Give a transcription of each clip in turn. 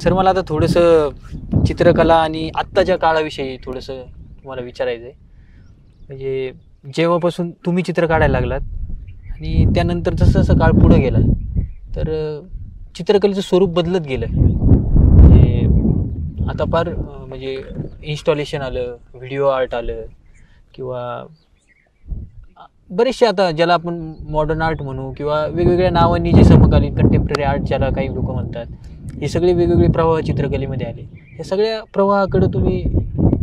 Sir मला आता थोडंसं चित्रकला आणि आत्ताच्या काळाविषयी थोडंसं तुम्हाला विचारायचं आहे. म्हणजे जेव्हापासून तुम्ही चित्र काढायला लागलात आणि त्यानंतर जसं जसं काळ पुढं गेला तर चित्रकलेचं स्वरूप बदलत गेलं. म्हणजे आता फार म्हणजे इन्स्टॉलेशन आलं, व्हिडिओ आर्ट आलं किंवा बरेचसे आता ज्याला आपण मॉडर्न आर्ट म्हणू किंवा वेगवेगळ्या नावांनी जे समकालीन कंटेम्पररी आर्ट ज्याला काही लोक म्हणतात, हे सगळे वेगवेगळे प्रवाह चित्रकलेमध्ये आले. या सगळ्या प्रवाहाकडे तुम्ही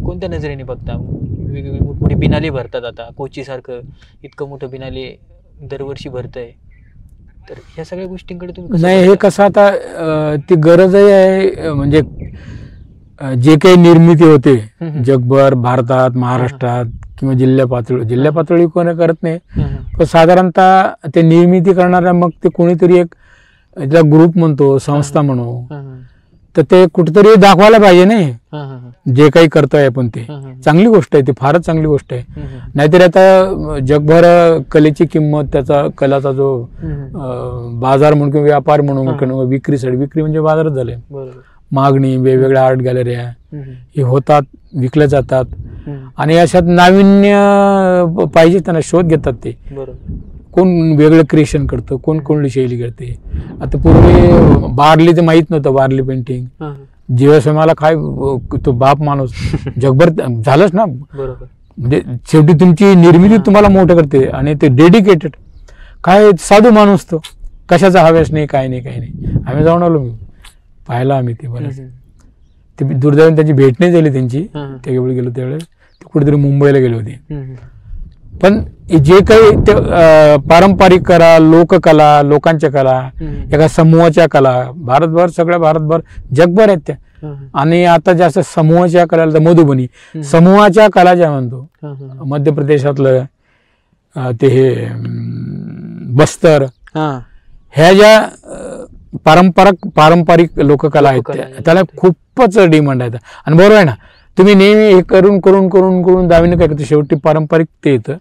कोणत्या नजरेने बघता? वेगवेगळी मोठमोठी बिनाले भरतात, आता कोचीसारखं इतकं मोठं बिनाले दरवर्षी भरत आहे, तर ह्या सगळ्या गोष्टींकडे तुम्ही नाही, हे कसं आता ती गरजही आहे. म्हणजे जे काही निर्मिती होते जगभर, भारतात, महाराष्ट्रात किंवा जिल्हा पातळी कोणी करत नाही, पण साधारणतः ते निर्मिती करणाऱ्या मग ते कोणीतरी एक त्याला ग्रुप म्हणतो, संस्था म्हणू, तर ते कुठेतरी दाखवायला पाहिजे नाही जे काही करतोय आपण. ते चांगली गोष्ट आहे, ती फारच चांगली गोष्ट आहे. नाहीतर आता जगभर कलेची किंमत, त्याचा कलाचा जो बाजार म्हणून किंवा व्यापार म्हणून किंवा विक्री म्हणजे बाजारच झाले. मागणी, वेगवेगळ्या आर्ट गॅलऱ्या हे होतात, विकल्या जातात आणि अशात नाविन्य पाहिजे त्यांना शोध घेतात. ते कोण वेगळं क्रिएशन करतं, कोण कोणती शैली करते. आता पूर्वी बार्ली ते माहित नव्हतं, बार्ली पेंटिंग जीवाश्रमाला काय तो बाप माणूस जगभर झालंच ना. म्हणजे शेवटी तुमची निर्मिती तुम्हाला मोठं करते आणि ते डेडिकेटेड काय साधू माणूस तो, कशाचा हव्यास नाही, काय नाही, काही नाही. आम्ही जाऊन आलो, मी पाहिलं आम्ही ते बरंच. ते दुर्दैवाने त्यांची भेट नाही झाली त्यांची, त्यावेळी गेलो त्यावेळेस ते कुठेतरी मुंबईला गेले होते. पण जे काही ते पारंपरिक कला, लोककला, लोकांच्या कला, एका समूहाच्या कला, भारतभर, सगळ्या भारतभर, जगभर आहेत त्या. आणि आता जास्त समूहाच्या कला, तर मधुबनी समूहाच्या कला ज्या म्हणतो, मध्य प्रदेशातलं ते हे बस्तर, ह्या ज्या पारंपरिक लोककला आहेत त्याला खूपच डिमांड आहे. आणि बरोबर आहे ना, तुम्ही नेहमी हे करून करून करून करून दावीने काय करतो, शेवटी पारंपरिक ते येतं.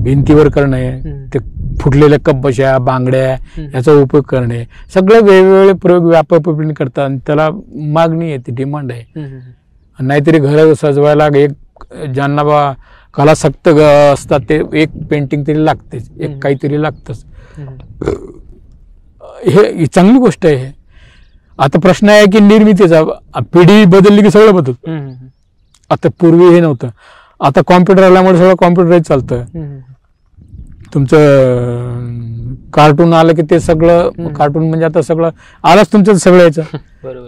भिंतीवर करणे, ते फुटलेल्या कपबशा, बांगड्या याचा उपयोग करणे, सगळे वेगवेगळे प्रयोग व्यापक करतात आणि त्याला मागणी आहे, ती डिमांड आहे. नाहीतरी घर सजवायला एक ज्यांना बा कलासक्त असतात ते एक पेंटिंग तरी लागतेच, एक काहीतरी लागतंच. हे चांगली गोष्ट आहे. आता प्रश्न आहे की निर्मितीचा, पिढी बदलली की सगळं बदलत. आता पूर्वी हे नव्हतं, आता कॉम्प्युटर आल्यामुळे सगळं कॉम्प्युटरच चालतं. तुमचं कार्टून आलं की ते सगळं कार्टून म्हणजे आता सगळं आलंच तुमचं सगळं याचं.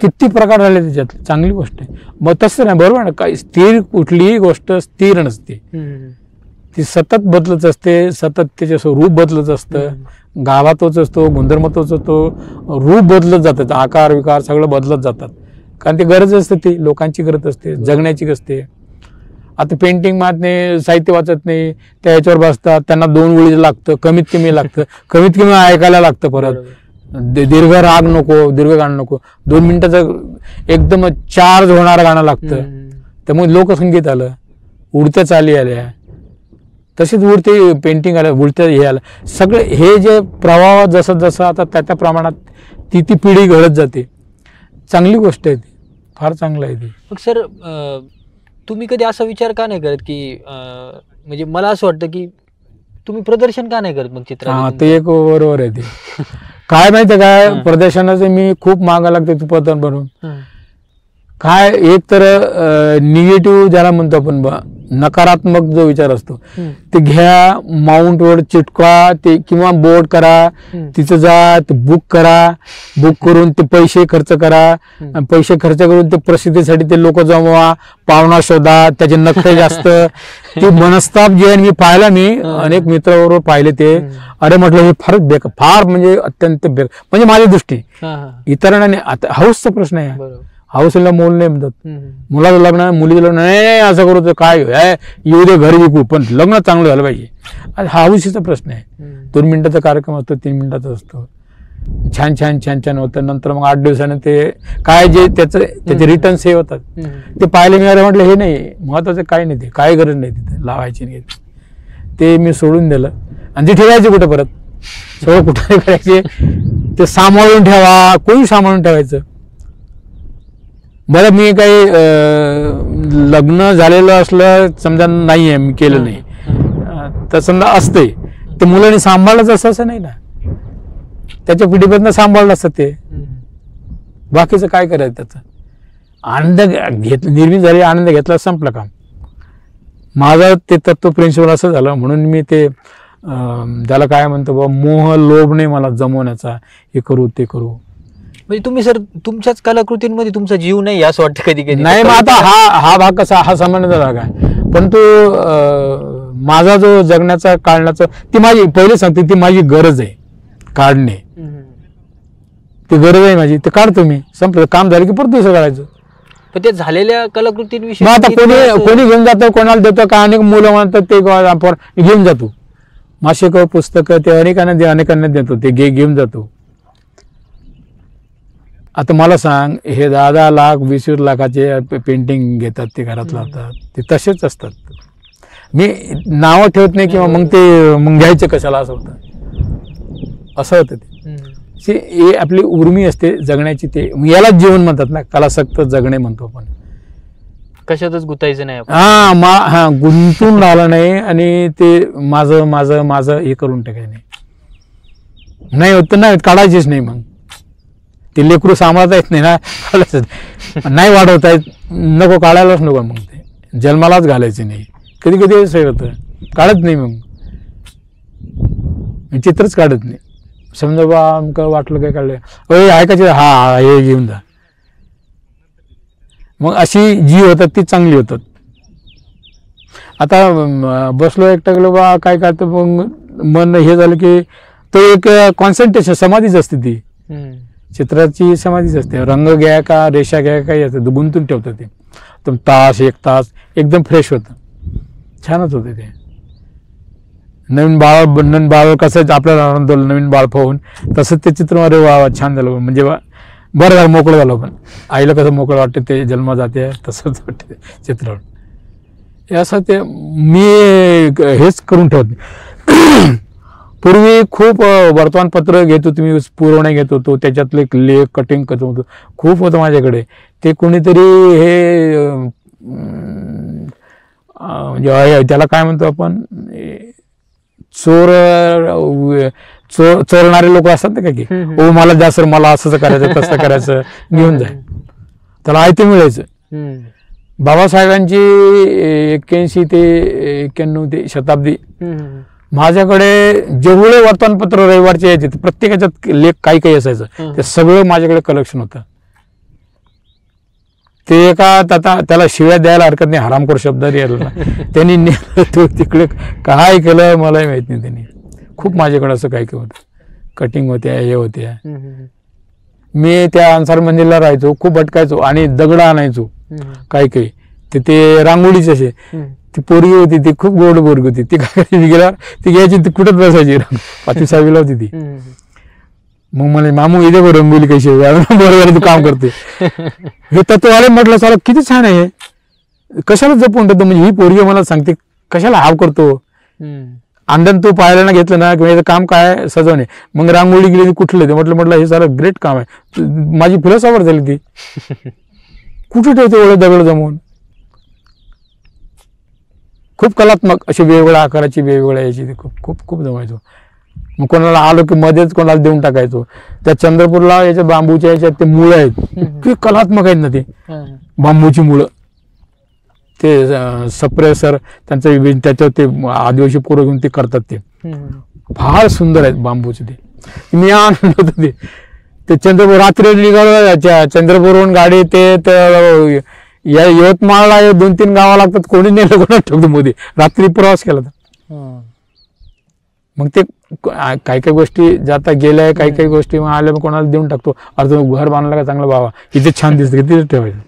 किती प्रकार आले त्याच्यात, चांगली गोष्ट आहे. मग तसं नाही, बरोबर ना, काही स्थिर कुठलीही गोष्ट स्थिर नसते, ती सतत बदलत असते, सतत त्याचे स्वरूप बदलत असतं. गाभा तोच असतो, गुणधर्म तोच असतो, रूप बदलत जातात, आकार विकार सगळं बदलत जातात. कारण ती गरज असते, ती लोकांची गरज असते, जगण्याची असते. आता पेंटिंग मारणे, साहित्य वाचत नाही, त्या ह्याच्यावर बसतात, त्यांना 2 ओळी लागतं, कमीत कमी लागतं, कमीत कमी ऐकायला लागतं. परत दीर्घ राग नको, दीर्घ गाणं नको, 2 मिनिटाचं एकदम चार्ज होणारं गाणं लागतं. त्यामुळे लोकसंगीत आलं, उडत्या चाली आल्या, तसेच उडते पेंटिंग आलं, उडत्या हे आलं. सगळे हे जे प्रवाह जसं जसं आता त्या प्रमाणात ती पिढी घडत जाते. चांगली गोष्ट आहे ती, फार चांगलं आहे ती. मग सर तुम्ही कधी असा विचार का नाही करत की म्हणजे मला असं वाटतं की तुम्ही प्रदर्शन का नाही करत मग चित्र? ते एक बरोबर आहे. ते काय माहितीये काय, प्रदर्शनाचे मी खूप मागा लागते तू पतन बनवून. काय एक तर निगेटिव्ह ज्याला म्हणतो आपण, नकारात्मक जो विचार असतो ते घ्या, माउंट वर चिटका ते, किंवा बोर्ड करा, तिथं जा, ते बुक करा, बुक करून ते पैसे खर्च करा, पैसे खर्च करून ते प्रसिद्धीसाठी ते लोक जमवा, पाहुणा शोधा, त्याचे नखरे जास्त, ते मनस्ताप जे आहे मी पाहिला, मी अनेक मित्राबरोबर पाहिले ते. अरे म्हटलं हे फारच बेकार, फार म्हणजे अत्यंत बेकार, म्हणजे माझी दृष्टी. इतरांना आता हाऊसचा प्रश्न आहे, हाऊसला मोल नाही म्हणतात. मुलाचं लग्न, मुलीचं लग्न, नाही असं करू तर काय येऊ दे, घरी विकू, पण लग्न चांगलं झालं पाहिजे. हाऊसीचा प्रश्न आहे. 2 मिनिटाचा कार्यक्रम असतो, 3 मिनिटाचा असतो, छान छान छान छान होतं. नंतर मग 8 दिवसानं ते काय जे त्याचे रिटर्न्स हे होतात ते पाहिले. मी अरे म्हटलं हे नाही महत्वाचं, काय नाही, ते काय गरज नाही तिथे लावायची नाही, ते मी सोडून दिलं. आणि ते ठेवायचे कुठं, परत सगळं कुठं करायचे, ते सांभाळून ठेवा, कोणी सांभाळून ठेवायचं. बरं मी काही लग्न झालेलं असलं समजा नाही आहे, मी केलं नाही तर समजा असते ते मुलांनी सांभाळलंच असं नाही ना, त्याच्या पिढीपर्यंत सांभाळलं असतं ते. बाकीचं काय करायचं, त्याचं आनंद निर्मित झाली, आनंद घेतला, संपलं काम. माझं ते तत्व प्रिन्सिपल असं झालं म्हणून मी ते त्याला काय म्हणतो बाबा, मोह लोभ नाही मला जमवण्याचा, हे करू ते करू. म्हणजे तुम्ही सर तुमच्याच कलाकृतींमध्ये तुमचा जीव नाही असं वाटतं कधी कधी? नाही, मग आता हा भाग कसा, हा सामान्य भाग आहे, पण तो माझा जो जगण्याचा काढण्याचा, ती माझी पहिले सांगते, ती माझी गरज आहे काढणे, ती गरज आहे माझी, ते काढतो मी. संपलं काम झालं की परत दुसरं काढायचं. पण ते झालेल्या कलाकृतींविषयी मग आता कोणी घेऊन जातं, कोणाला देतं का, अनेक मुलं म्हणतात ते आपण घेऊन जातो, मासिक पुस्तकं ते अनेकांना देतो, ते घेऊन जातो. आता मला सांग, हे 10 लाख 20 लाखाचे पेंटिंग घेतात, ते घरात लावतात, ते तसेच असतात. मी नावं ठेवत नाही किंवा मग घ्यायचं कशाला, असं होतं ते. हे आपली उर्मी असते जगण्याची, ते यालाच जीवन म्हणतात ना, कलासक्त जगणे म्हणतो आपण. कशातच गुंतायचं नाही आपण. हा गुंतून राहिलं नाही आणि ते माझं माझं माझं हे करून टाकायचं नाही होत, नाही काढायचीच नाही. मग ते लेकरू सांभाळता येत नाही ना, काढायचं नाही, वाढवता येत, नको काढायलाच नको. मग ते जन्मालाच घालायचे नाही. कधी कधी असं होतं, काढत नाही, मग चित्रच काढत नाही. समजा बा आमचं वाटलं काय काढलं, ऐकायचं, हा हे घेऊन जा. मग अशी जी होतात ती चांगली होतात. आता बसलो एकटा गेलो बा काय काढतं, मग मन हे झालं की तो एक कॉन्सन्ट्रेशन, समाधीच असते ती, चित्राची समाधीच असते. रंग घ्या का रेषा घ्या काही असतं, गुंतून ठेवतं ते. तर तास 1 तास एकदम फ्रेश होतं, छानच होते ते. नवीन बाळ कसं आपल्याला आनंद झालं नवीन बाळ पाहून, तसंच ते चित्र अरे वा छान झालं, म्हणजे बरं झालं, मोकळं झालं. पण आईला कसं मोकळं वाटतं, ते जन्म जाते तसंच वाटते चित्र. हे असं ते मी हेच करून ठेवत. पूर्वी खूप वर्तमानपत्र घेत होतो मी, पुरवण्या घेत होतो, त्याच्यातले लेख कटिंग करत होतो, खूप होतं माझ्याकडे. ते कोणीतरी हे म्हणजे त्याला काय म्हणतो आपण, चोरणारे लोक असतात ना, की ओ मला द्या सर, मला असं करायचं तसं करायचं, घेऊन जाय, त्याला आयते मिळायचं. बाबासाहेबांची 81 ते 91 ते शताब्दी, माझ्याकडे जेवढे वर्तमानपत्र रविवारचे यायचे, प्रत्येकाच्यात लेख काही असायचं, ते सगळं माझ्याकडे कलेक्शन होतं. ते एका त्याला शिव्या द्यायला हरकत नाही, हरामखोर शब्द यायला त्यांनी नेलं तिकडे, काय केलं मलाही माहित नाही. त्यांनी खूप माझ्याकडे असं काही होतं, कटिंग होत्या, हे होत्या. मी त्या अन्सार मंदिरला राहायचो, खूप भटकायचो आणि दगड आणायचो काही ते रांगोळीचे असे. ती पोरगी होती, ती खूप गोड पोरगी होती, ती काय गेल्यावर ती घ्यायची, ती कुठत बसायची, 5वी-6वीला होती ती. मग मला मामू इथे बरं रंगोली कशी बरोबर तू काम करते, हे तत्ववाले म्हटलं साला किती छान आहे, कशाला जपून ठेवतो, म्हणजे ही पोरगी मला सांगते कशाला हाव करतो. अंडन तू पाहायला ना घेतलं ना, किंवा याचं काम काय सजवणे, मग रांगोळी गेली कुठलं ते म्हटलं हे सारं ग्रेट काम आहे. माझी फिलॉसॉफर झाली ती, कुठे ठेवते एवढं दगड जमवून. खूप कलात्मक अशी वेगवेगळ्या आकाराची वेगवेगळ्या याची खूप खूप खूप जमायचो. मग कोणाला आलो की मध्येच कोणाला देऊन टाकायचो. त्या चंद्रपूरला याच्या बांबूच्या याच्यात ते मुळं आहेत, इतकी कलात्मक आहेत ना ते बांबूची मुळं. ते सप्रे सर त्यांचं त्याच्यावर ते आदिवासी पोरं घेऊन ते करतात, ते फार सुंदर आहेत बांबूचे. ते मी आणलं होतं ते चंद्रपूर, रात्री निघालं चंद्रपूरहून गाडी, ते या यवतमाळला 2-3 गावं लागतात, कोणी नेलं कोणा ठेवतो मध्ये, रात्री प्रवास केला तर. मग ते काही गोष्टी जाता गेल्या, काही गोष्टी आल्या, मग कोणाला देऊन टाकतो. अर्थ घर बांधलं का चांगलं बाबा, इथे छान दिसतं, किती ठेवायचं.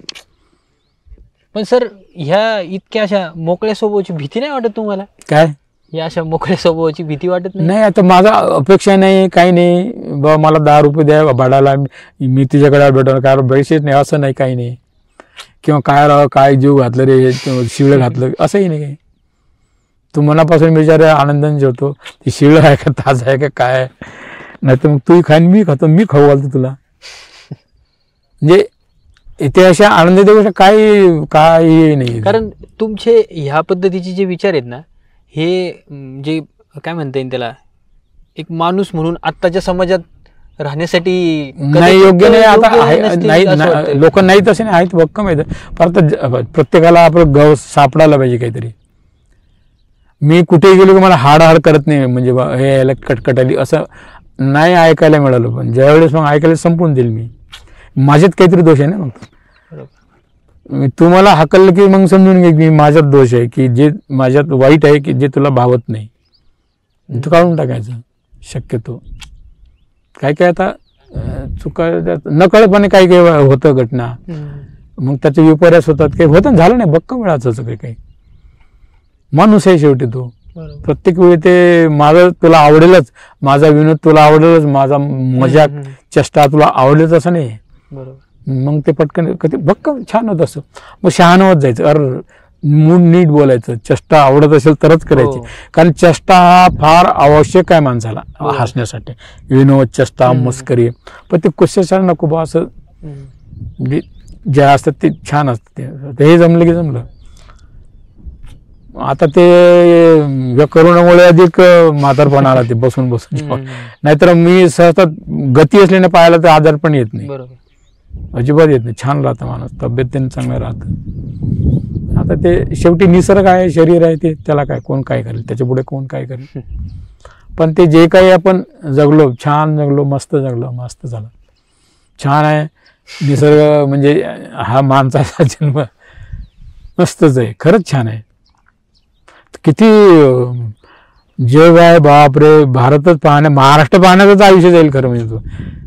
पण सर ह्या इतक्या अशा मोकळ्या स्वभावाची भीती नाही वाटत तुम्हाला? काय या अशा मोकळ्या स्वभावाची भीती वाटत नाही? आता माझा अपेक्षा नाही, काही नाही बाबा, मला 10 रुपये द्या भाडाला, मी तुझ्याकडे भेटणार, काय पैसेच नाही असं नाही, काही नाही. किंवा काय जीव घातलं रे, शिळ घातलं असंही नाही काही. तू मनापासून विचार आनंदाने जेवतो, ती शिळ आहे का ताज आहे का काय, नाही तर मग तू खाईन, मी खातो, मी खाऊ घालतो तुला. म्हणजे इथे अशा आनंदी देऊ काही नाही. कारण तुमचे ह्या पद्धतीचे जे विचार आहेत ना, हे जे काय म्हणता येईल त्याला, एक माणूस म्हणून आत्ताच्या समाजात राहण्यासाठी नाही, योग्य नाही. आता नसतील असं वाटतंय. नाही, लोक नाही तसे नाही आहेत, भक्कम आहेत. परत प्रत्येकाला आपलं गव सापडायला पाहिजे काहीतरी. मी कुठेही गेलो की मला हाड करत नाही, म्हणजे हे याला कटकट आली असं नाही ऐकायला मिळालं. पण ज्यावेळेस मग ऐकायला संपून देईल मी, माझ्यात काहीतरी दोष आहे ना. मग बरोबर. तुम्हाला हाकललं की मग समजून घे की माझ्यात दोष आहे, की जे माझ्यात वाईट आहे, की जे तुला भावत नाही तू काढून टाकायचं शक्यतो. काय काय आता चुका नकळतपणे काही काही होतं घटना, मग त्याचे विपर्यास होतात, काही होतं झालं नाही, भक्कम वेळाचं काही माणूस आहे शेवटी तो. प्रत्येक वेळी ते माझं तुला आवडेलच, माझा विनोद तुला आवडेलच, माझा मजाक चेष्टा तुला आवडेलच असं नाही. मग ते पटकन कधी भक्कम छान होत असं. मग शहाणं होत जायचं, अरे मूड नीट बोलायचं, चेष्टा आवडत असेल तरच करायची. कारण चेष्टा हा फार आवश्यक आहे माणसाला हसण्यासाठी. विनोद, चेष्टा, मस्करी, पण ते कशाला नको बा असं जे असतात ते छान असतं. ते हे जमलं की जमलं. आता ते करोनामुळे अधिक म्हातारपणा आला, ते बसून बसून. नाहीतर मी सहसा गती असल्याने पाहायला तर आजार पण येत नाही, अजिबात येत नाही. छान राहतं माणूस, तब्येत त्यांनी चांगलं राहतं. आता ते शेवटी निसर्ग आहे, शरीर आहे, ते त्याला काय कोण काय करेल, त्याच्या पुढे कोण काय करेल. पण ते जे काही आपण जगलो, छान जगलो, मस्त जगलो, मस्त झालं, छान आहे. निसर्ग म्हणजे हा माणसाचा जन्म मस्तच आहे, खरंच छान आहे. किती जग आहे बापरे. भारतच पाहण्या, महाराष्ट्र पाहण्याचंच आयुष्य जाईल खरं म्हणजे. तो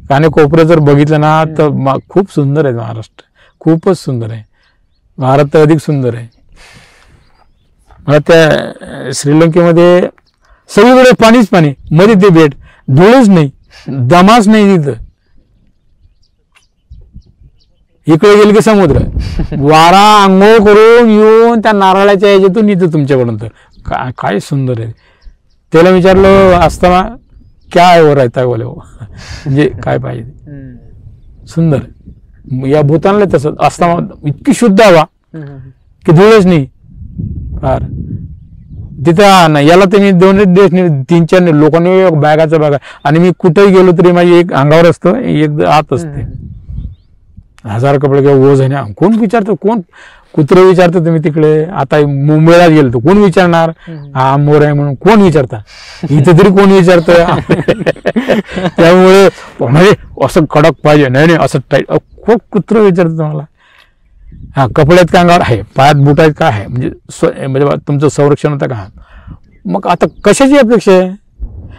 कानेकोपरं जर बघितलं ना तर खूप सुंदर आहे महाराष्ट्र, खूपच सुंदर आहे. भारत तर अधिक सुंदर आहे. मला त्या श्रीलंकेमध्ये सगळीकडे पाणीच पाणी, मध्ये ते बेट, धूळच नाही, दमाच नाही तिथं. इकडे गेले की समुद्र, वारा आंघोळ करून येऊन त्या नारळाच्या याच्यातून इथं तुमच्यापर्यंत. काय सुंदर आहे. त्याला विचारलं असताना क्या आहे वर राहता बोले, म्हणजे काय पाहिजे. सुंदर या भूतानला तसं असताना इतकी शुद्ध हवा की धुळच नाही फार तिथं. याला त्यांनी 2 दिवस 3-4 लोकांनी बॅगाचा बॅगा. आणि मी कुठेही गेलो तरी माझी एक अंगावर असतं, एक आत असते. 1000 कपडे किंवा ओझ आहे ना. कोण विचारतं, कोण कुत्रे विचारतं तुम्ही तिकडे. आता मुंबईला गेलो तर कोण विचारणार हा मोर आहे म्हणून, कोण विचारता. इथे तरी कोण विचारतं. त्यामुळे म्हणजे असं कडक पाहिजे, नाही असं टाईट, खूप कुत्रं विचारतं तुम्हाला. हा कपड्यात का अंगावर आहे, पायात बुट आहेत का आहे, म्हणजे तुमचं संरक्षण होतं का. मग आता कशाची अपेक्षा आहे.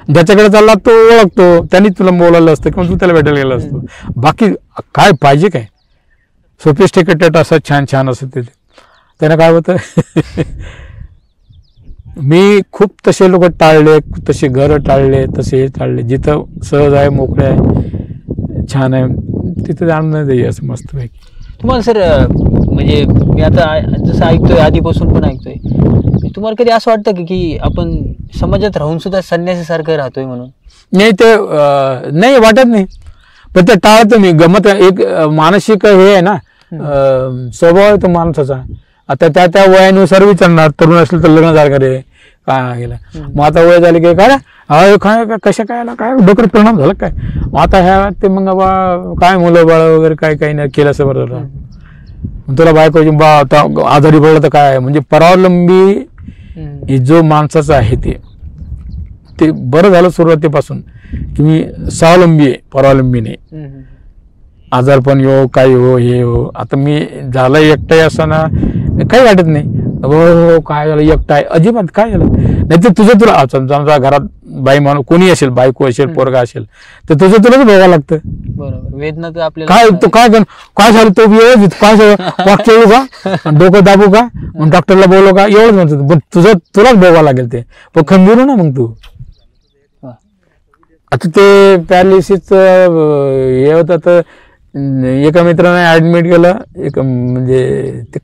ज्याच्याकडे चालला तो ओळखतो, त्यांनी तुला बोलायला असतं किंवा तू त्याला भेटायला गेला असतो. बाकी काय पाहिजे काय, सोफिस्टिकेटेड असं छान छान असं ते त्यानं काय होतं. मी खूप तसे लोक टाळले, तसे घरं टाळले, तसे हे टाळले. जिथं सहज आहे, मोकळे आहे, छान आहे, तिथं आनंद आहे असं मस्तपैकी. तुम्हाला सर म्हणजे मी आता जसं ऐकतोय, आधीपासून पण ऐकतोय, तुम्हाला कधी असं वाटतं की आपण समाजात राहून सुद्धा संन्यासीसारखं राहतोय म्हणून. नाही ते नाही वाटत नाही, पण ते टाळतो मी. गमत एक मानसिक हे आहे ना, स्वभाव आहे तो माणसाचा. आता त्या वयानुसार विचारणार. तरुण असेल तर लग्न झालं का रे, काय गेलं. मग आता वय झाले की काय काय कशा काय आला, काय डोक्यात परिणाम झाला काय. मग आता ह्या ते मग बा काय मुलं बाळ वगैरे काय काही नाही केलं असं बरं. तुला बायकोची बा आता आजारी पडलं तर काय. म्हणजे परावलंबी जो माणसाचा आहे ते बरं झालं सुरुवातीपासून की मी स्वावलंबी आहे, परावलंबी नाही. आजारपण हो, काही हो, हे हो. आता मी झालं एकटाही असताना काही वाटत नाही. हो काय झालं एकटा आहे, अजिबात काय झालं नाही. ते तुझं तुला समजा घरात बाई माणूस कोणी असेल, बायको असेल, पोरगा असेल, तर तुझं तुलाच बघावं लागतं. बरोबर. वेदना तर आपल्याला काय तो काय झालं, तो व्यवस्थित काय वाक खेळू का, डोकं दाबू का, मग डॉक्टरला बोलू का, एवढंच म्हणतो. पण तुझं तुलाच बघावं लागेल ते. पण खंबीरू ना मग तू. आता ते पॅरालिसिस हे होतं तर एका मित्राने ऍडमिट केलं. एक म्हणजे ते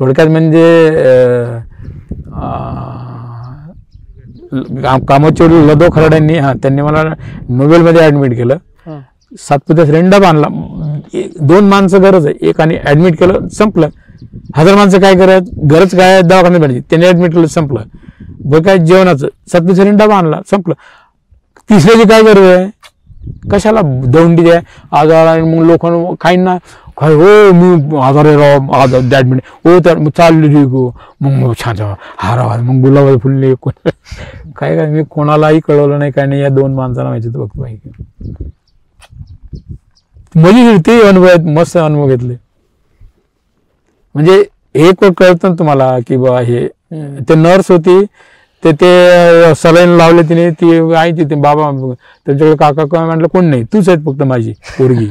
थोडक्यात म्हणजे कामोची लदो खराड्यांनी त्यांनी मला नोबेलमध्ये ऍडमिट केलं. सातपुत्यात रेंडा बांधला, 2 माणसं गरज आहे, एक आणि ऍडमिट केलं, संपलं. 1000 माणसं काय गरज काय, दवाखान्यात पाहिजे, त्याने ऍडमिट केलं, संपलं. बरं काय जेवणाचं, सातपुत्यात रेंडा बांधला, संपलं. तिसऱ्याची काय गरज आहे, कशाला दौंडी द्या आजार, मग लोकांना काहींना काय हो मी आजार राव आजार ऍडमिट हो तर मग चालली गो, मग छान हारा, मग गुलाब फुलले काय मी कोणालाही कळवलं नाही काय नाही, या 2 माणसांना माहिती तर बघतो माहिती. म्हणजे ते अनुभव आहेत, मस्त अनुभव घेतले. म्हणजे एक कळतं ना तुम्हाला की बा हे ते नर्स होती, ते सलाईन लावले तिने, ती आहे तिथे बाबा त्यांच्याकडे काका म्हटलं कोण नाही, तूच आहेत फक्त माझी पोरगी.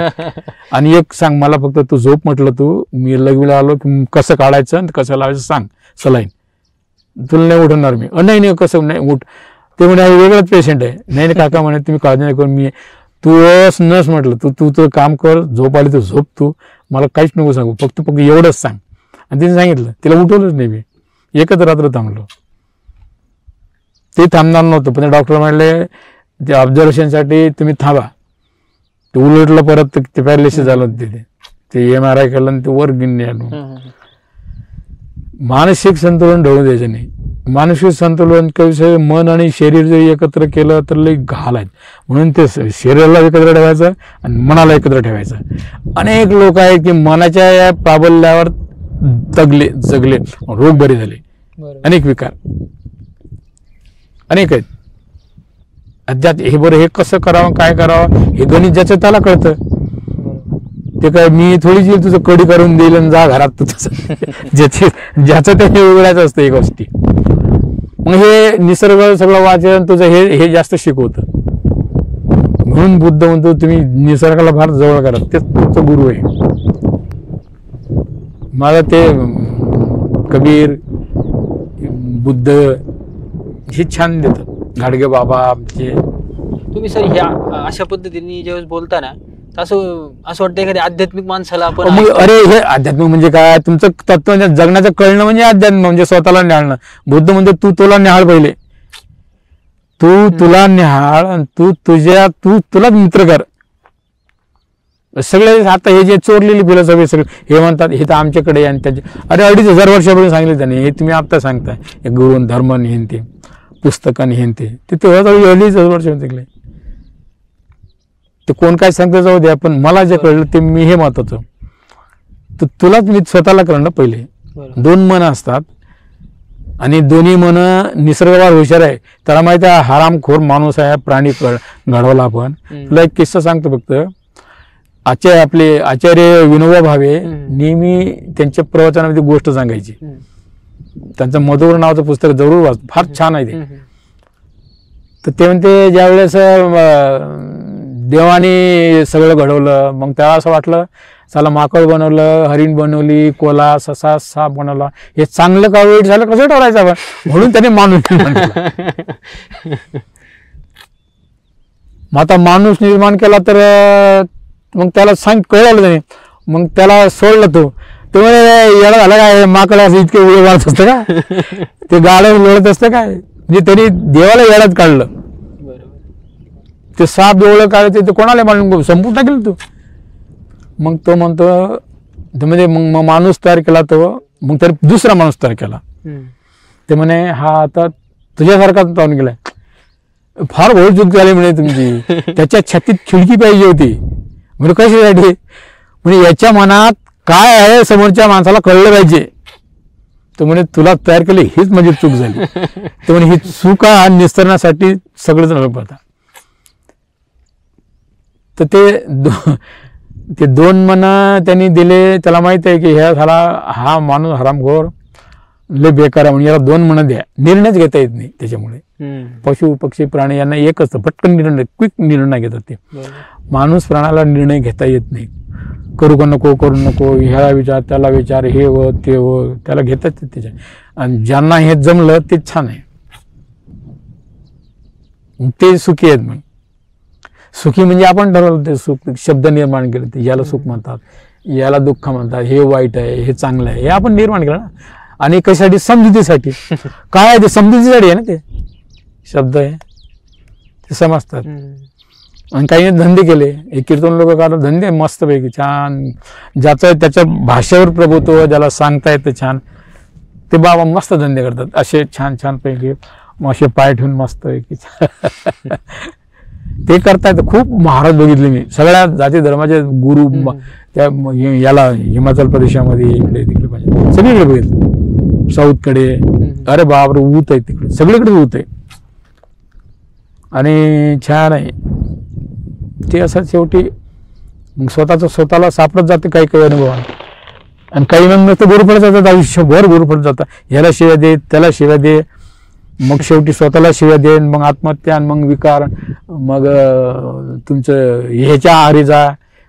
आणि एक सांग मला फक्त तू झोप, म्हटलं तू मी लगेला आलो की कसं काढायचं कसं लावायचं सांग सलाईन, तुला नाही उठवणार मी. नाही कसं नाही उठ, ते म्हणे वेगळाच पेशंट आहे. नाही काका म्हणे तुम्ही काळजी नाही करून मी तू नस म्हटलं तू तर काम कर, झोप आली तर झोप, तू मला काहीच नको सांगू, फक्त एवढंच सांग. आणि तिने सांगितलं, तिला उठवलंच नाही मी, एकच रात्र थांबलो. ते थांबणार नव्हतं, पण डॉक्टर म्हणले ते ऑब्झर्वेशनसाठी तुम्ही थांबा. ते उलटलं परत, ते पॅरालिसिस झालं तिथे, ते MRI केलं आणि ते वर गिन्ने आलो. मानसिक संतुलन ढळून द्यायचं नाही. मानसिक संतुलन कसं, मन आणि शरीर जर एकत्र केलं तर लई घाल आहेत. म्हणून ते शरीराला एकत्र ठेवायचं आणि मनाला एकत्र ठेवायचं. अनेक लोक आहेत की मनाच्या या प्राबल्यावर जगले, रोग बरे झाले, अनेक विकार अनेक आहेत. अध्यात हे बरं, हे कसं करावं काय करावं हे गणित ज्याचं त्याला कळतं. ते काय मी थोडीशी तुझं कडी करून देईल आणि जा घरात, तुझं ज्याचं ते वेगळ्याच असतं एक गोष्टी. मग हे निसर्ग सगळं वाचन तुझं हे जास्त शिकवतं. म्हणून बुद्ध म्हणतो तुम्ही निसर्गाला फार जवळ करा, तेच तुमचं गुरु आहे. मला ते कबीर बुद्ध हे छान देतात, गाडगे बाबा आमचे. तुम्ही सर ह्या अशा पद्धतीने ज्यावेळेस बोलता ना, असं वाटतं एखाद्या आध्यात्मिक माणसाला आपण. अरे हे आध्यात्मिक म्हणजे काय, तुमचं तत्व जगण्याचं कळणं म्हणजे अध्यात्म, म्हणजे स्वतःला न्याहाळणं. बुद्ध म्हणजे तू तुला न्याहाळ पहिले, तू तुला न्याहाळ आणि तुलाच मित्र कर. सगळे आता हे जे चोरलेली फिलॉसॉफी सगळे हे म्हणतात हे तर आमच्याकडे आणि त्याचे, अरे 2500 वर्षापूर्वी सांगितले त्याने, हे तुम्ही आता सांगताय हे गुरु धर्म नेहन ते पुस्तकाने हेन ते तेव्हा 2500 वर्ष शिकले. ते कोण काय सांगतं जाऊ द्या, पण मला जे कळलं ते मी हे महत्वाचं. तर तुलाच मी स्वतःला कळणं पहिले. 2 मन असतात आणि दोन्ही मन निसर्गवार हुशार आहे. त्याला माहिती आहे हरामखोर माणूस आहे, प्राणी घडवला आपण. तुला एक किस्सा सांगतो फक्त. आपले आचार्य विनोबा भावे नेहमी त्यांच्या प्रवचनामध्ये गोष्ट सांगायची. त्यांचं मधुर नावाचं पुस्तक जरूर वाच, फार छान आहे ते. तर ते म्हणते ज्यावेळेस देवाने सगळं घडवलं, मग त्याला असं वाटलं चला माकड बनवलं, हरिण बनवली, कोला, ससा, साप बनवला, हे चांगलं का वाईट झालं कसं ठरवायचं आपण, म्हणून त्याने माणूस निर्माण केला. मग आता माणूस निर्माण केला तर मग त्याला कळलं नाही, मग त्याला सोडलं. तो येडा झाला काय, माकड असं इतके उडे वाढत असतं का, ते गाड्या लोळत असतं काय, म्हणजे त्यांनी देवाला येड्यात काढलं. ते साप डोळं काढते ते कोणाला मानून संपून टाकेल तू. मग तो म्हणतो म्हणजे मग माणूस तयार केला तो, मग तर दुसरा माणूस तयार केला. ते म्हणे हा आता तुझ्यासारखा पाहून गेलाय, फार भोळ चूक झाली म्हणे तुमची, त्याच्या छातीत खिडकी पाहिजे होती. म्हणजे कशासाठी, म्हणजे याच्या मनात काय आहे समोरच्या माणसाला कळलं पाहिजे. तो म्हणे तुला तयार केले हीच माझी चूक झाली. तो म्हणे ही चूक निस्तरण्यासाठी सगळेच नळ पडतात. तर ते 2 मन त्यांनी दिले. त्याला माहित आहे की ह्या झाला हा माणूस हरामखोर लय बेकार आहे, म्हणजे याला 2 मन द्या. निर्णयच घेता येत नाही त्याच्यामुळे. पशु पक्षी प्राणी यांना एकच पटकन निर्णय, क्विक निर्णय घेतात ते. माणूस प्राण्याला निर्णय घेता येत नाही. करू का नको, करू नको, ह्याला विचार त्याला विचार, हे व ते व, त्याला घेतात त्याच्या. आणि ज्यांना हे जमलं ते छान आहे, ते सुखी आहेत. मग सुखी म्हणजे आपण ठरवलं ते सुख, शब्द निर्माण केले ते, याला सुख म्हणतात, याला दुःख म्हणतात, हे वाईट आहे, हे चांगलं आहे, हे आपण निर्माण केलं ना. आणि कशासाठी, समजुतीसाठी. काय आहे ते समजुतीसाठी आहे ना, ते शब्द आहे ते समजतात. आणि काही धंदे केले. हे कीर्तन लोक काढत धंदे मस्तपैकी छान, ज्याचं त्याच्या भाषेवर प्रभुत्व, ज्याला सांगता येतं छान, ते बाबा मस्त धंदे करतात असे छान छान पैकी, असे पाय ठेवून मस्त पैकी ते करतायत. खूप महाराज बघितले मी, सगळ्या जाती धर्माचे गुरु त्या याला हिमाचल प्रदेशामध्ये इकडे तिकडे पाहिजे सगळीकडे बघितले, साऊथकडे. अरे बापरे, ऊत आहे तिकडे, सगळीकडे ऊत आहे आणि छान आहे ते. असं शेवटी स्वतःला सापडत जाते काही काही अनुभव, आणि काही मग नुसतं गुरु पडत जातात, आयुष्यभर गुरु पडत जातात, ह्याला शिव्या दे त्याला शिव्या दे, मग शेवटी स्वतःला शिव्या दे, मग आत्महत्या, मग विकार, मग तुमचं ह्याच्या आहारी जा,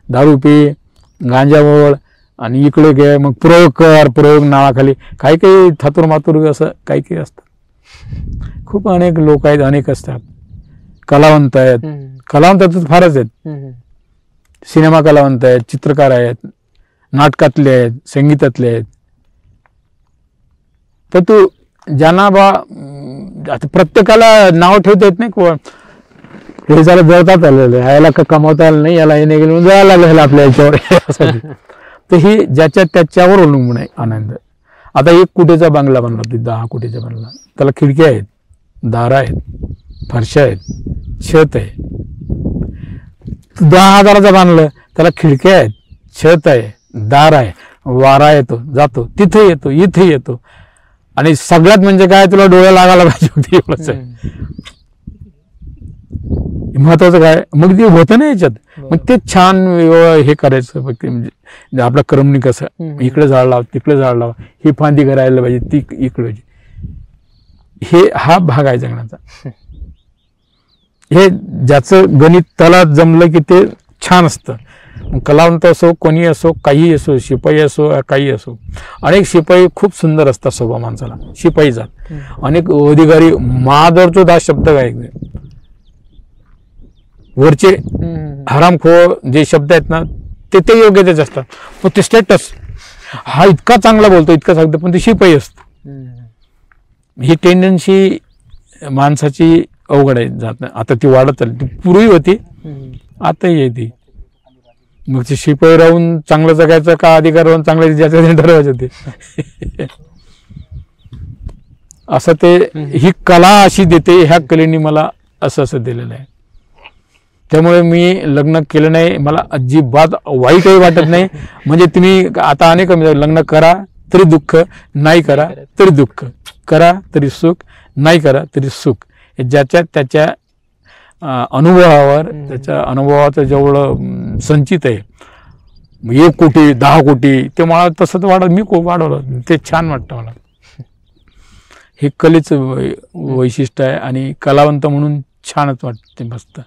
दारू पी, गांजावळ, आणि इकडे घे, मग प्रयोग नावाखाली काही काही थातूर मातूर असं काही काही असतं. खूप अनेक लोक आहेत, अनेक असतात. कलावंत आहेत, कलावंत तर फारच आहेत, सिनेमा कलावंत आहेत, चित्रकार आहेत, नाटकातले आहेत, संगीतातले आहेत. तर तू ज्यांना बा आता प्रत्येकाला नाव ठेवता येत नाही, हे जरा जळतात आलेलं, याला कमावता आलं नाही, याला हे नाही गेलं जळायला लागलं ह्याला आपल्या याच्यावर. तर ही ज्याच्या त्याच्यावर अवलंबून आहे आनंद. आता 1 कोटीचा बंगला बनला, 10 कोटीचा बंगला, त्याला खिडक्या आहेत, दारं आहेत, फरशा आहेत, छत आहे. 10,000चा बांधलं, त्याला खिडक्या आहेत, छत आहे, दार आहे, वारा येतो जातो, तिथे येतो इथे येतो, आणि सगळ्यात म्हणजे काय, तुला डोळ्या लागायला पाहिजे होती, एवढंच आहे महत्वाचं. काय मग ते होतं ना याच्यात, मग ते छान हे करायचं म्हणजे आपलं क्रमणी कसं, इकडे झाड लाव तिकडे झाड लाव, ही फांदी करायला पाहिजे ती इकडे, हे हा भाग आहे जगण्याचा. हे ज्याचं गणित त्याला जमलं की ते छान असतं. कलावंत असो, कोणी असो, काही असो, शिपाई असो, काही असो. अनेक शिपाई खूप सुंदर असतात स्वभाव माणसाला, शिपाई जात. अनेक अधिकारी महादरचो हा शब्द काय वरचे हरामखोर जे शब्द आहेत ना, ते योग्य त्याचे असतात, पण ते स्टेटस हा इतका चांगला बोलतो, इतका सांगतो, पण ते शिपाई असतो. ही टेंडन्सी माणसाची अवघड आहे जात. आता ती वाढत चालली, ती पूर्वी होती, आताही आहे ती. मग ते शिपाई राहून चांगलं जगायचं का अधिकार राहून चांगलं ज्याचं ठरवायचं ते. असं ते ही कला अशी देते, ह्या कलेने मला असं दिलेलं आहे. त्यामुळे मी लग्न केलं नाही, मला अजिबात वाईटही वाटत नाही. म्हणजे तुम्ही आता अनेक लग्न करा तरी दुःख, नाही करा तरी दुःख, करा तरी सुख, नाही करा तरी सुख. ज्याच्या त्याच्या अनुभवावर, त्याच्या अनुभवाचं जेवढं संचित आहे, 1 कोटी 10 कोटी ते मला तसंच मी खूप वाढवलं, ते छान वाटतं मला. हे कलेचं वैशिष्ट्य आहे, आणि कलावंत म्हणून छानच वाटते मस्त.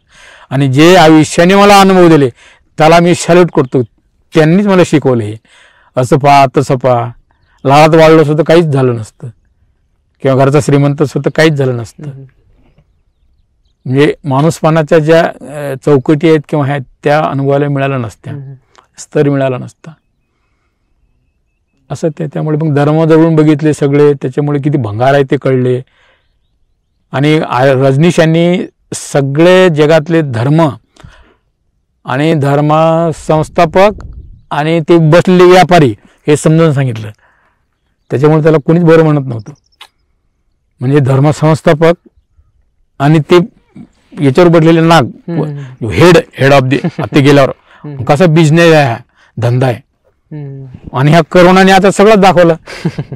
आणि जे आयुष्याने मला अनुभव दिले त्याला मी सॅल्यूट करतो. त्यांनीच मला शिकवलं, हे असं पहा तसं पहा. लहानात वाढलं असतं काहीच झालं नसतं, किंवा घरचा श्रीमंत असतं काहीच झालं नसतं. म्हणजे माणूसपणाच्या ज्या चौकटी आहेत किंवा ह्या त्या अनुभवाला मिळाल्या नसत्या, स्तर मिळाला नसता असं ते. त्यामुळे मग धर्म जवळून बघितले सगळे, त्याच्यामुळे किती भंगार आहे ते कळले. आणि रजनीश यांनी सगळे जगातले धर्म आणि धर्म संस्थापक आणि ते बसलेले व्यापारी हे समजून सांगितलं. त्याच्यामुळे त्याला कोणीच बरं म्हणत नव्हतं. म्हणजे धर्म संस्थापक आणि ते याच्यावर बसलेले नाग, हेड ऑफ ते गेल्यावर कसा बिझनेस आहे, धंदा आहे. आणि ह्या करोनाने आता सगळं दाखवलं.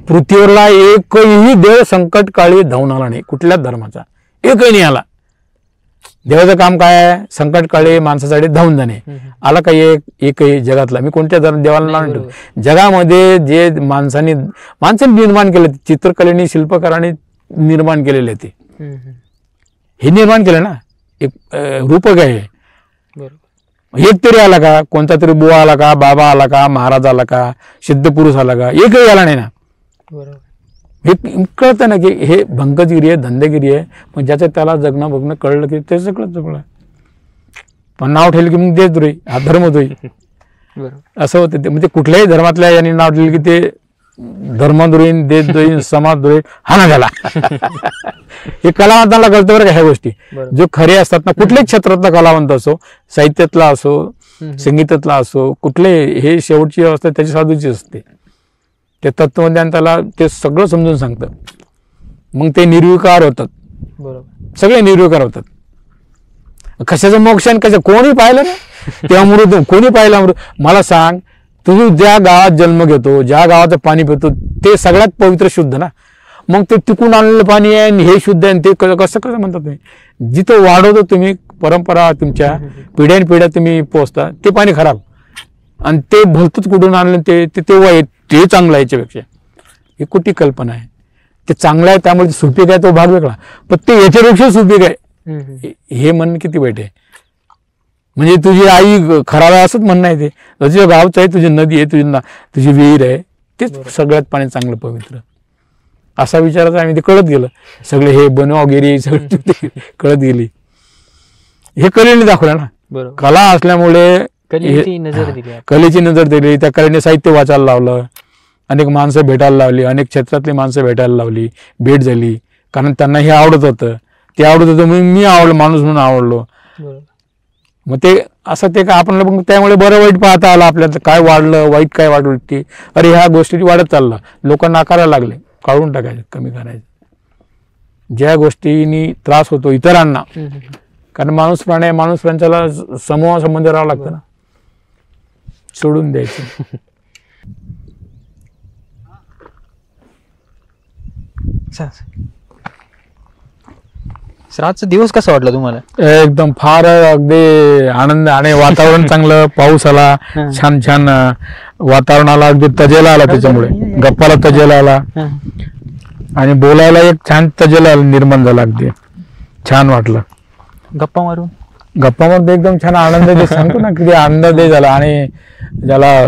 पृथ्वीवरला एकही देव संकट काळी धावून आला नाही, कुठल्याच धर्माचा एकही नाही आला. देवाचं काम काय आहे, संकट काळी माणसासाठी धावून जाणे. आला का एकही जगातला, मी कोणत्या देवाला म्हणतो, जगामध्ये जे माणसाने निर्माण केलं, चित्रकलेने शिल्पकाराने निर्माण केलेले ते, हे निर्माण केलं ना, एक रूपक आहे. एक तरी आला का, कोणता तरी बुवा आला का, बाबा आला का, महाराज आला का, सिद्ध पुरुष आला का, एकही आला नाही ना. हे कळतं ना की हे भंकगिरी आहे, धंदेगिरी आहे. मग ज्याचं त्याला जगणं बघणं कळलं की ते सगळं पण नाव ठेवलं की मग देत रे, हा धर्म होतोय असं होतं ते. म्हणजे कुठल्याही धर्मातल्या यांनी नाव ठेवलं की ते धर्मद्रोहीन, देशद्रोहीन, समाजद्रोहीन हाना झाला. हे कलावंतांना कळतं बरं का ह्या गोष्टी. बरोबर. जो खरे असतात ना, कुठल्याही क्षेत्रातला कलावंत असो, साहित्यातला असो, संगीतातला असो, कुठले, हे शेवटची अवस्था त्याची साधूची असते. ते तत्वज्ञान त्याला ते सगळं समजून सांगतं. मग ते निर्विकार होतात. बरोबर. सगळे निर्विकार होतात. कशाचं मोक्ष आणि कशा, कोणी पाहिलं ना ते अमृत, कोणी पाहिलं अमृत. मला सांग, तू ज्या गावात जन्म घेतो, ज्या गावाचं पाणी पितो, ते सगळ्यात पवित्र शुद्ध ना. मग ते टिकून आणलेलं पाणी आहे आणि हे शुद्ध आहे, आणि ते कसं कसं म्हणतात तुम्ही. जिथं वाढवतो तुम्ही परंपरा, तुमच्या पिढ्यानपिढ्या तुम्ही पोचता, ते पाणी खराब, आणि ते भलतंच कुठून आणलं ते तेव्हा ते चांगलं आहे. याच्यापेक्षा ही कुठली कल्पना आहे. ते चांगलं आहे त्यामुळे सुपीक आहे, तो भाग वेगळा, पण ते याच्यापेक्षा सुपीक आहे हे म्हणणं किती वाईट आहे. म्हणजे तुझी आई खराब आहे असंच म्हणणं आहे. ते तुझ्या गावचं आहे, तुझी नदी आहे, तुझी विहीर आहे, तेच सगळ्यात पाणी चांगलं पवित्र. असा विचारायचं आम्ही, ते कळत गेलं. सगळे हे बनवागिरी सगळं कळत गेली. हे कलेने दाखवलं ना. बरोबर. कला असल्यामुळे कलेची नजर दिली. कलेची नजर दिली. त्या कलेने साहित्य वाचायला लावलं, अनेक माणसं भेटायला लावली, अनेक क्षेत्रातली माणसं भेटायला लावली, भेट झाली. कारण त्यांना हे आवडत होतं, ते आवडत होतं, मग मी आवडलो, माणूस म्हणून आवडलो. मग ते असं ते का आपण त्यामुळे बरं वाईट पाहता आलं आपल्याला. काय वाढलं, वाईट काय वाढलं, ते अरे ह्या गोष्टी वाढत चाललं, लोक नाकारायला लागले, काढून टाकायचं, कमी करायचं. ज्या गोष्टींनी त्रास होतो इतरांना, कारण माणूस प्राणी आहे, माणूस प्राण्याला समूह संबंध राहावं लागतं ना, सोडून द्यायचं. सर, आजचा दिवस कसा वाटला तुम्हाला? एकदम फार अगदी आनंद, आणि वातावरण चांगलं, पाऊस आला, छान छान वातावरण आला, अगदी तजेला आला, त्याच्यामुळे गप्पाला तजेला आला, आणि बोलायला एक छान तजेला निर्माण झाला. अगदी छान वाटलं गप्पा मारून. गप्पामध्ये एकदम छान आनंद सांगतो ना, किती आनंद झाला, आणि त्याला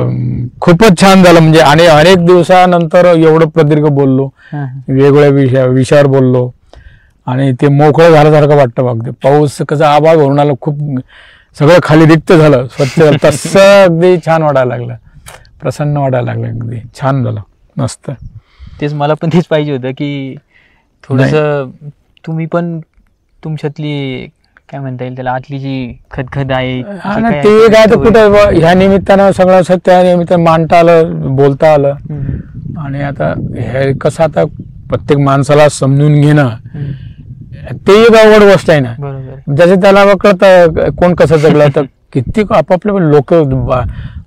खूपच छान झालं. म्हणजे आणि अनेक दिवसानंतर एवढं प्रदीर्घ बोललो, वेगवेगळ्या विषयावर बोललो, आणि ते मोकळं झाल्यासारखं वाटतं. अगदी पाऊस कसा आभाळ भरून आलं, खूप सगळं खाली रिक्त झालं, स्वच्छ झालं, तसं अगदी छान वाटायला लागलं, प्रसन्न वाटायला लागलं, अगदी छान झालं, मस्त. तेच मला पण तेच पाहिजे होतं की थोडस तुम्ही पण तुमच्यातली काय म्हणता येईल त्याला, आतली जी खदखद आहे ते काय तर कुठं ह्या निमित्तानं सगळं असं, त्या निमित्तानं मांडता आलं, बोलता आलं. आणि आता हे कसं, आता प्रत्येक माणसाला समजून घेणं ते एक अवघड गोष्ट आहे ना. ज्याचं त्याला कळतं कोण कसं जगलं. तर किती आपापले लोक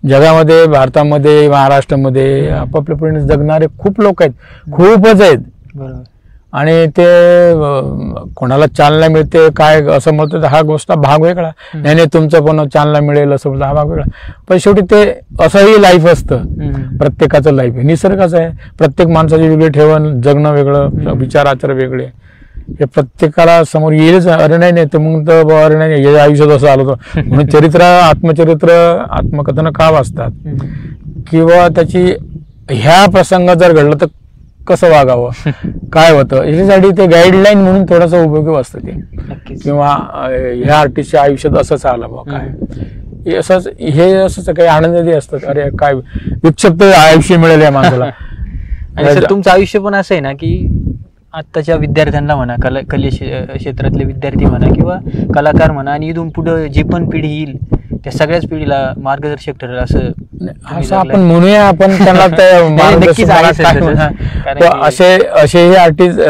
जगामध्ये, भारतामध्ये, महाराष्ट्रामध्ये आपापल्यापणे जगणारे खूप लोक आहेत, खूपच आहेत. आणि ते कोणाला चालना मिळते काय असं म्हणतो, हा गोष्ट भाग वेगळा. नाही तुमचं पण चालना मिळेल असं म्हणतो, हा भाग वेगळा. पण शेवटी ते असंही लाईफ असतं, प्रत्येकाचं लाईफ आहे, निसर्गाचं आहे. प्रत्येक माणसाची वेगळी ठेवण, जगणं वेगळं, विचार आचार वेगळे, हे प्रत्येकाला समोर येईलच. अरे नाही तर मग तर अरे नाही हे आयुष्यात असं आलं होतं म्हणून चरित्र, आत्मचरित्र, आत्मकथनं का वाचतात, किंवा त्याची ह्या प्रसंगात जर घडलं तर कसं वागावं, काय होतं, याच्यासाठी ते गाईडलाईन म्हणून थोडंसं उपयोगी असतं ते. किंवा ह्या आर्टिस्टच्या आयुष्यात असंच आलं बा, काय हे असंच काही आनंदी असतात. अरे काय विक्षिप्त आयुष्य मिळेल या माणसाला. आणि सर, तुमचं आयुष्य पण असं आहे ना की आत्ताच्या विद्यार्थ्यांना म्हणा, कले क्षेत्रातले विद्यार्थी म्हणा, किंवा कलाकार म्हणा, आणि इथून पुढे जी पण पिढी येईल त्या सगळ्याच पिढीला मार्गदर्शक ठरेल असं आपण म्हणूया. आपण त्यांना असे हे आर्टिस्ट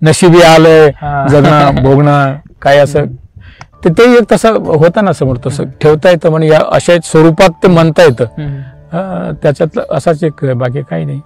नशिबी आलंय जगणं भोगणं काय असं, ते एक तसं होतं ना समोर, तसं ठेवता येतं. म्हणजे अशा स्वरूपात ते म्हणता येतं. त्याच्यातलं असाच एक, बाकी काही नाही.